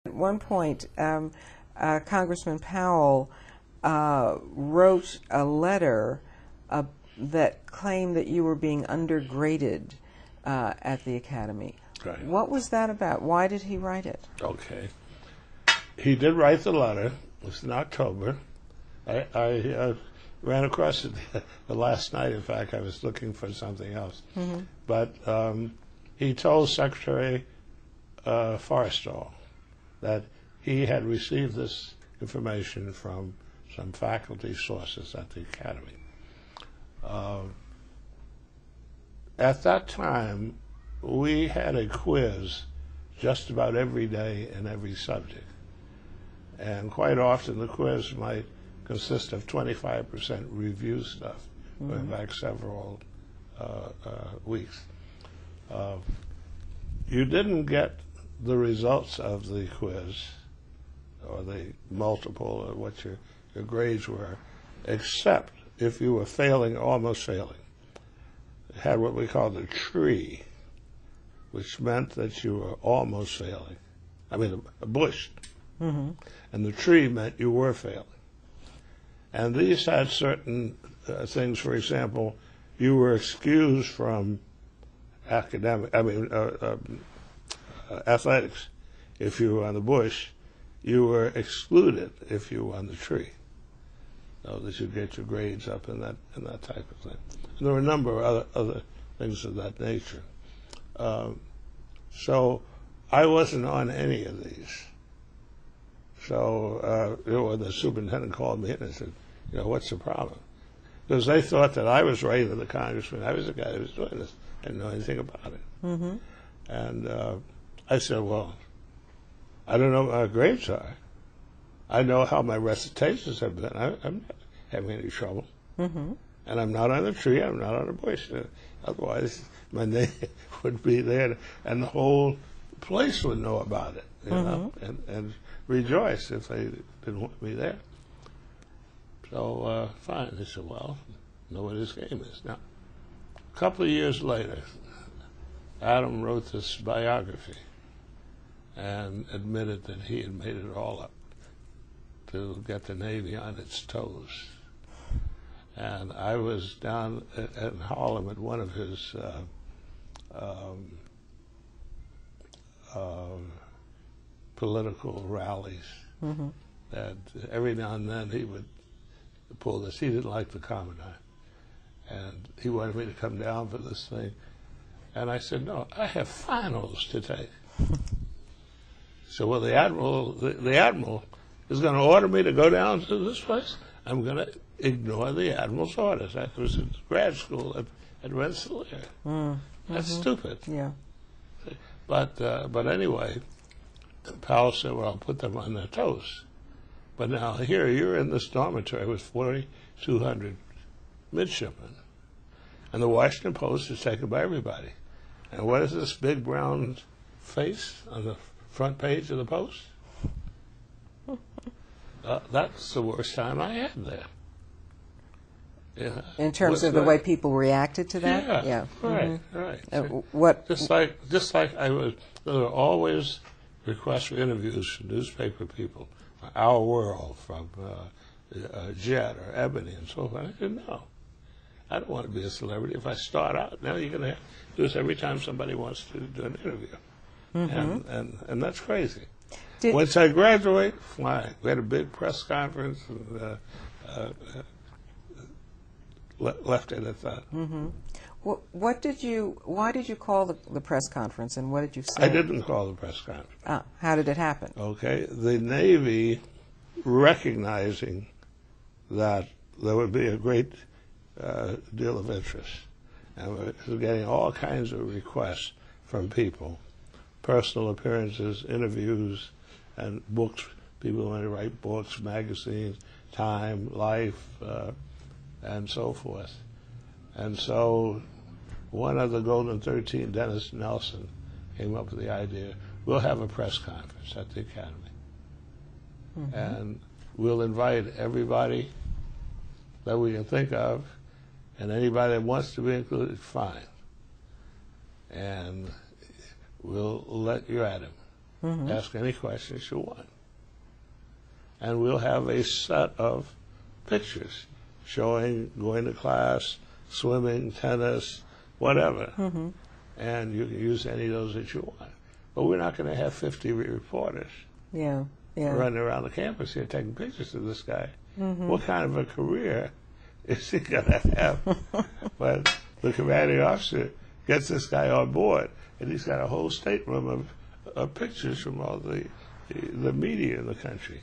At one point, Congressman Powell wrote a letter that claimed that you were being undergraded at the Academy. Right. What was that about? Why did he write it? Okay. He did write the letter. It was in October. I ran across it the last night. In fact, I was looking for something else. Mm-hmm. But he told Secretary Forrestal that he had received this information from some faculty sources at the Academy. At that time, we had a quiz just about every day in every subject. And quite often the quiz might consist of 25% review stuff, going back several weeks. You didn't get the results of the quiz or the multiple or what your grades were, except if you were failing, almost failing. It had what we called a tree, which meant that you were almost failing. I mean, a bush. Mm-hmm. And the tree meant you were failing. And these had certain things. For example, you were excused from athletics if you were on the bush. You were excluded if you were on the tree, so that you get your grades up and that type of thing. And there were a number of other things of that nature. So I wasn't on any of these. So the superintendent called me in and said, what's the problem? Because they thought that I was writing to the congressman. I was the guy that was doing this. I didn't know anything about it. Mm-hmm. And I said, well, I don't know what my grades are. I know how my recitations have been. I'm not having any trouble. Mm-hmm. And I'm not on a tree. I'm not on a bush. Otherwise, my name would be there, and the whole place would know about it, know, and rejoice if they didn't want me there. So, fine. They said, well, know what his game is. Now, a couple of years later, Adam wrote this biography and admitted that he had made it all up to get the Navy on its toes. And I was down in Harlem at one of his political rallies. Mm-hmm. That every now and then he would pull this. He didn't like the commandant, and he wanted me to come down for this thing. And I said, no, I have finals to take. So, well, the admiral is going to order me to go down to this place. I'm going to ignore the admiral's orders. I was in grad school at Rensselaer. That's stupid. Yeah. But anyway, Powell said, well, I'll put them on their toes. But now here, you're in this dormitory with 4,200 midshipmen. And the Washington Post is taken by everybody. And what is this big brown face on the front page of the Post? That's the worst time I had there. Yeah. In terms of the way people reacted to that? Yeah. Right, right. What? Just like there were always requests for interviews from newspaper people, from Our World, from Jet or Ebony and so forth. I said, no. I don't want to be a celebrity. If I start out, now you're going to have to do this every time somebody wants to do an interview. Mm-hmm. And that's crazy. Once I graduate, fine. We had a big press conference and left it at that. Mm-hmm. Why did you call the press conference, and what did you say? I didn't call the press conference. How did it happen? Okay. The Navy, recognizing that there would be a great deal of interest, and we're getting all kinds of requests from people, personal appearances, interviews, and books. People want to write books, magazines, Time, Life, and so forth. And so one of the Golden 13, Dennis Nelson, came up with the idea, we'll have a press conference at the Academy. Mm-hmm. And we'll invite everybody that we can think of, and anybody that wants to be included, fine. And we'll let you at him. Ask any questions you want. And we'll have a set of pictures showing going to class, swimming, tennis, whatever. And you can use any of those that you want. But we're not going to have 50 reporters running around the campus here taking pictures of this guy. What kind of a career is he going to have? But the commanding officer gets this guy on board, and he's got a whole stateroom of pictures from all the media in the country.